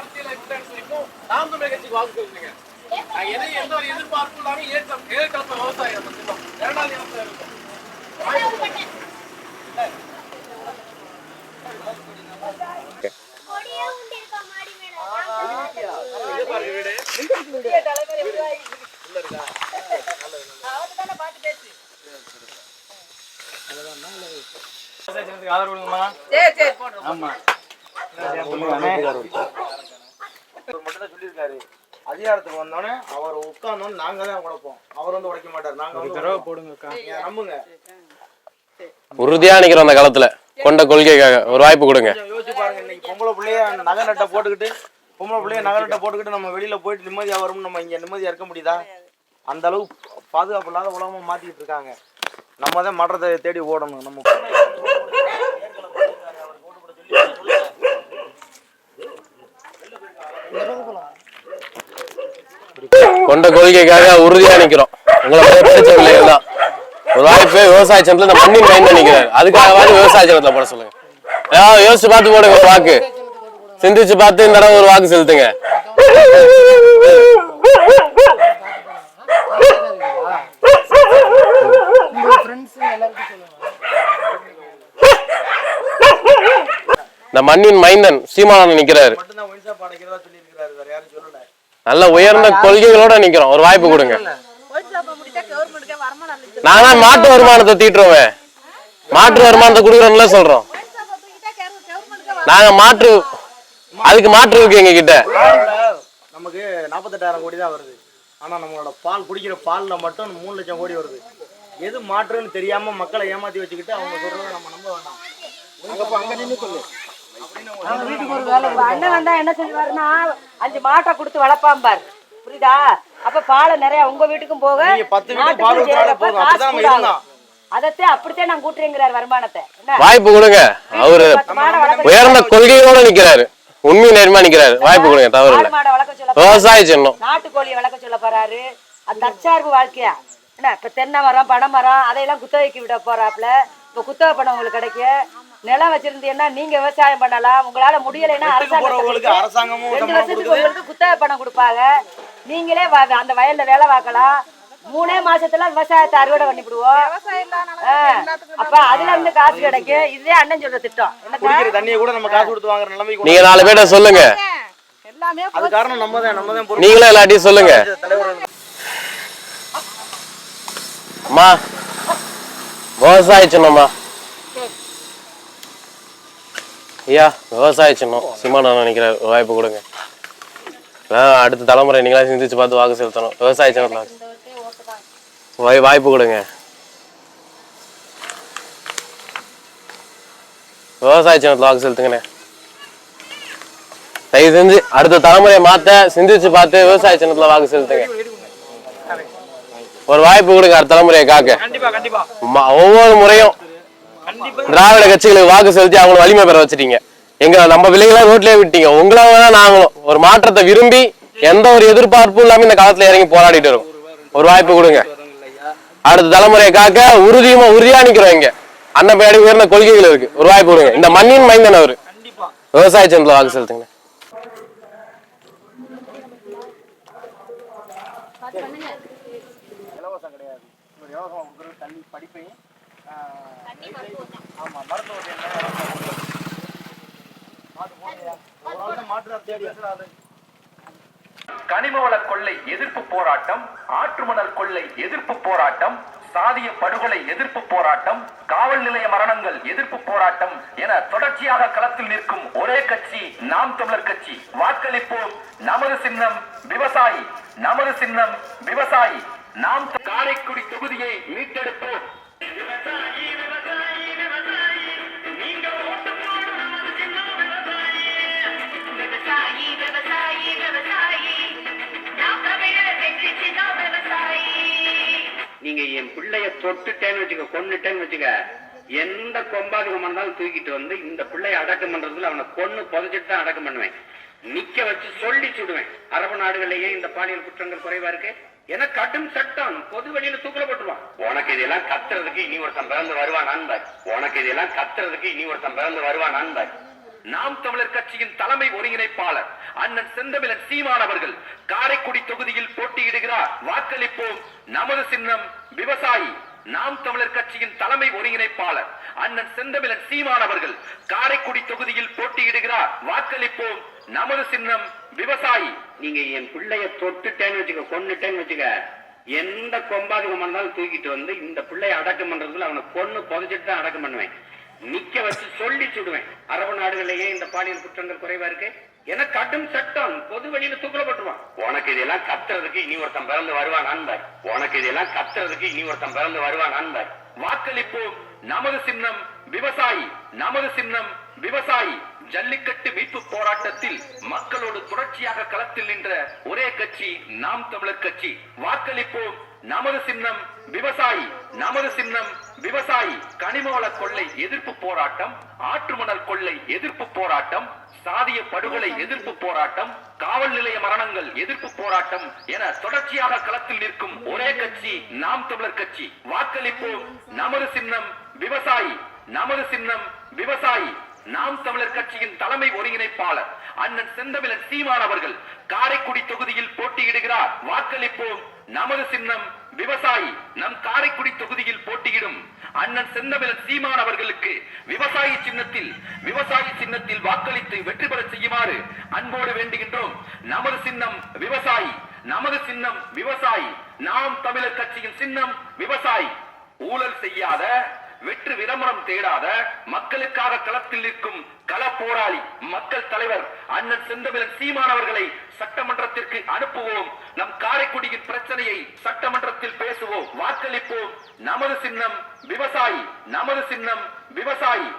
அரசியல் நாம் தமிழர் கட்சிக்கு வாக்கு செலுத்துங்க. எந்த ஒரு எதிர்பார்ப்பும் இல்லாம ஏற்கனவே விவசாயம் திட்டம் 2ஆம் இடத்துல இருக்கும். அதிகாரத்துக்கு வந்தோடனே அவர் உட்கார்ந்தோன்னு நாங்க தான் உடைப்போம். அவர் வந்து உடைக்க மாட்டார். நாங்க நம்புங்க. உறுதியா நிக்கிறோம் அந்த காலத்துல கொண்ட கொள்கைக்காக ஒரு வாய்ப்பு கொடுங்க. யோசிச்சு பாருங்க, இன்னைக்கு பொம்பளை பிள்ளைய நகை நட்டை போட்டுக்கிட்டு நம்ம வெளியில போயிட்டு நிம்மதியா வரும். நம்ம இங்க நிம்மதியா இருக்க முடியுதா? அந்த அளவு பாதுகாப்பு இல்லாத உலகமா மாத்திக்கிட்டு இருக்காங்க. நம்ம தான் மாற்றத்தை தேடி ஓடணும். நம்ம கொண்ட கொள்கைக்காக உறுதியா நிக்கிறோம். உங்களை பிடிச்ச பிள்ளைகள் தான் ஒரு வாய்ப்பு. விவசாய சனத்துல இந்த மண்ணின் மைண்ட் நிக்கிறாரு, அதுக்காக விவசாய சனத்துல போட சொல்லுங்க. ஏதாவது யோசிச்சு பார்த்து போடுங்க ஒரு வாக்கு. சிந்திச்சு பார்த்து இந்த தடவை ஒரு வாக்கு செலுத்துங்க. இந்த மண்ணின் மைந்தன் சீமானன் நிக்கிறாரு. நல்ல உயர்ந்த கொள்கைகளோட நிக்கிறோம். ஒரு வாய்ப்பு கொடுங்க. நாங்க மாட்டு வருமானத்தை தீட்டுறோமே, மாற்று வருமானத்தை கொடுக்குறோம்ல சொல்றோம். நாங்க மாற்று அதுக்கு மாற்று இருக்கு எங்க கிட்ட. நமக்கு 48,000 கோடி தான் வருது. ஆனா நம்மளோட பால் குடிக்கிற பால்ல மட்டும் 3 லட்சம் கோடி வருது. எது மாற்றுன்னு தெரியாம மக்களை ஏமாத்தி வச்சுக்கிட்டு அவங்க சொல்றதை நம்ம நம்ப வேண்டாம். அங்க நின்று சொல்லு. அண்ணன் வந்தா என்ன சொல்லுவாருன்னா 5 மாட்டை கொடுத்து வளர்ப்பான் பாரு, புரியுதா? அப்ப பாலை நிறைய உங்க வீட்டுக்கும் போக அதத்தே அப்படித்தான் நான் கூட்டுறேங்கிறாரு வருமானத்தை. வாய்ப்பு கொடுங்க. அவரு உயர்ந்த கொள்கையோட நிக்கிறாரு, உண்மை நேர்மையா நிக்கிறாரு. வாய்ப்பு கொடுங்க. தவறு இல்லை. விவசாய சின்னம் நாட்டுக்கோழியை வளர்க்க சொல்ல போறாரு. அது தற்சார்பு வாழ்க்கையா என்ன? இப்ப தென்னை மரம் பனை மரம் அதையெல்லாம் குத்தகைக்கு விட போறாப்புல. இப்ப குத்தகை பணம் உங்களுக்கு கிடைக்கும். நிலம் வச்சிருந்தீங்கன்னா நீங்க விவசாயம் பண்ணலாம். உங்களால முடியலைன்னா அரசாங்கமும் 2 வருஷத்துக்கு உங்களுக்கு குத்தகை பணம் கொடுப்பாங்க. நீங்களே அந்த வயல்ல வேலை பார்க்கலாம். 3 மாசத்துல விவசாயத்தை அறுவடை பண்ணிவிடுவோம். அப்ப அதுல இருந்து காசு கிடைக்கும். இதுவே அண்ணன் சொல்ற திட்டம். தண்ணியை கூட நம்ம காசு கொடுத்து வாங்குற நிலைமைக்கு நீங்க 4 பேரை சொல்லுங்க. அது காரணம் நம்ம தான். நீங்களே எல்லாத்தையும் சொல்லுங்க. அம்மா விவசாய சின்னம்மா, ஐயா விவசாய சின்னம் சீமானன் நினைக்கிறார். வாய்ப்பு கொடுங்க. அடுத்த தலைமுறை நீங்களா சிந்திச்சு பார்த்து வாக்கு செலுத்தணும். விவசாய சின்னத்துல வாய்ப்பு கொடுங்க. விவசாய சின்னத்துல வாக்கு செலுத்துங்கண்ணே. தயவு செஞ்சு அடுத்த தலைமுறையை மாத்த சிந்திச்சு பார்த்து விவசாய சின்னத்துல வாக்கு செலுத்துங்க. ஒரு வாய்ப்பு கொடுங்க அடுத்த தலைமுறையை காக்க. ஒவ்வொரு முறையும் திராவிட கட்சிகளுக்கு வாக்கு செலுத்தி அவங்களை வலிமை பெற வச்சுட்டீங்க. நம்ம பிள்ளைகளை ரோட்லயே விட்டீங்க. உங்களால நாங்களும் ஒரு மாற்றத்தை விரும்பி எந்த ஒரு எதிர்பார்ப்பும் இல்லாம இந்த காலத்துல இறங்கி போராடிட்டு இருக்கோம். ஒரு வாய்ப்பு கொடுங்க. அடுத்த தலைமுறையை காக்க உறுதியா நிக்கிறோம். இங்க அண்ணன் பேடி உயர்ந்த கொள்கைகள் இருக்கு. ஒரு வாய்ப்பு கொடுங்க. இந்த மண்ணின் மைந்தன் அவரு. விவசாய சனத்துல வாக்கு செலுத்துங்க. இலவசம் கிடையாது. இலவசம் தண்ணி படிப்பையும் கனிமவள கொள்ளை எதிர்ப்பு போராட்டம், ஆற்றுமணல் கொள்ளை எதிர்ப்பு போராட்டம், சாதிய படுகொலை எதிர்ப்பு போராட்டம், காவல் நிலைய மரணங்கள் எதிர்ப்பு போராட்டம் என தொடர்ச்சியாக களத்தில் நிற்கும் ஒரே கட்சி நாம் தமிழர் கட்சி. வாக்களிப்போம். நமது சின்னம் விவசாயி. நமது சின்னம் விவசாயி. நாம் காரைக்குடி தொகுதியை மீட்டெடுப்போம். நீங்க என் பிள்ளைய தொட்டுட்டேன்னு வச்சுக்க, கொன்னுட்டேன்னு வச்சுக்க, எந்த கொம்பாதிகம் இருந்தாலும் தூக்கிட்டு வந்து இந்த பிள்ளைய அடக்கம் பண்றதுல அவனை கொன்னு புதைச்சிட்டு தான் அடக்கம் பண்ணுவேன். நிக்க வச்சு சொல்லி சுடுவேன். அரபு நாடுகளிலேயே இந்த பாலியல் குற்றங்கள் குறைவா இருக்கு. ஏன்னா கடும் சட்டம், பொது வெளியில தூக்கல போட்டுருவான். உனக்கு இதெல்லாம் கத்துறதுக்கு இனி ஒருத்தன் பிறந்து வருவான். உனக்கு இதெல்லாம் கத்துறதுக்கு இனி ஒருத்தன் பிறந்து வருவான். நாம் தமிழர் கட்சியின் தலைமை ஒருங்கிணைப்பாளர் அண்ணன் செந்தமிழன் சீமான் அவர்கள் காரைக்குடி தொகுதியில் போட்டியிடுகிறார். வாக்களிப்போம். நமது சின்னம் விவசாயி. நாம் தமிழர் கட்சியின் தலைமை ஒருங்கிணைப்பாளர் அண்ணன் செந்தமிழன் சீமான் அவர்கள் காரைக்குடி தொகுதியில் போட்டியிடுகிறார். வாக்களிப்போம். நமது சின்னம் விவசாயி. நீங்க என் பிள்ளைய தொட்டுட்டேன்னு வச்சுக்க, கொன்னுட்டேன்னு வச்சுக்க, எந்த கொம்பாதிகம் வந்தாலும் தூக்கிட்டு வந்து இந்த பிள்ளைய அடக்கம் பண்றதுக்குள்ள அவனை கொன்னு புதைச்சிட்டு தான் அடக்கம் பண்ணுவேன். நிக்க வச்சு சொல்லி சுடுவேன். அரபு நாடுகளிலேயே இந்த பாலியல் குற்றங்கள் குறைவா இருக்கு. என கடும் சட்டம், பொது வழியில தூக்கலப்பட்டுருவான். உனக்கு இதெல்லாம் கத்துறதுக்கு இனி ஒருத்தன் பிறந்து வருவான் நண்பர். உனக்கு இதெல்லாம் கத்துறதுக்கு இனி ஒருத்தன் பிறந்து வருவான் நண்பர். வாக்களிப்போம். நமது சின்னம் விவசாயி. நமது சின்னம் விவசாயி. ஜல்லிக்கட்டு மீட்பு போராட்டத்தில் மக்களோடு தொடர்ச்சியாக களத்தில் நின்ற ஒரே கட்சி நாம் தமிழர் கட்சி. வாக்களிப்போம். நமது சின்னம் விவசாயி. நமது சின்னம் விவசாயி. கனிமவள கொள்ளை எதிர்ப்பு போராட்டம், ஆற்று மணல் கொள்ளை எதிர்ப்பு போராட்டம், சாதிய படுகொலை எதிர்ப்பு போராட்டம், காவல் நிலைய மரணங்கள் எதிர்ப்பு போராட்டம் என தொடர்ச்சியாக களத்தில் நிற்கும் ஒரே கட்சி நாம் தமிழர் கட்சி. வாக்களிப்போம். நமது சின்னம் விவசாயி. நமது சின்னம் விவசாயி. நாம் தமிழர் கட்சியின் தலைமை ஒருங்கிணைப்பாளர் அண்ணன் செந்தமிழன் சீமான் அவர்கள் காரைக்குடி தொகுதியில் போட்டியிடுகிறார். வாக்களிப்போம். நமது சின்னம் விவசாயி. நம் காரைக்குடி தொகுதியில் போட்டியிடும் அண்ணன் செந்தமிழன் சீமான் அவர்களுக்கு விவசாயி சின்னத்தில் வாக்களித்து வெற்றி பெற செய்யுமாறு அன்போடு வேண்டுகின்றோம். நமது சின்னம் விவசாயி. நமது சின்னம் விவசாயி. நாம் தமிழர் கட்சியின் சின்னம் விவசாயி. ஊழல் செய்யாத, வெற்று விளம்பரம் தேடாத, மக்களுக்காக களத்தில் நிற்கும் கள போராளி மக்கள் தலைவர் அண்ணன் செந்தமிழன் சீமான் அவர்களை சட்டமன்றத்திற்கு அனுப்புவோம். நம் காரைக்குடியின் பிரச்சனையை சட்டமன்றத்தில் பேசுவோம். வாக்களிப்போம். நமது சின்னம் விவசாயி. நமது சின்னம் விவசாயி.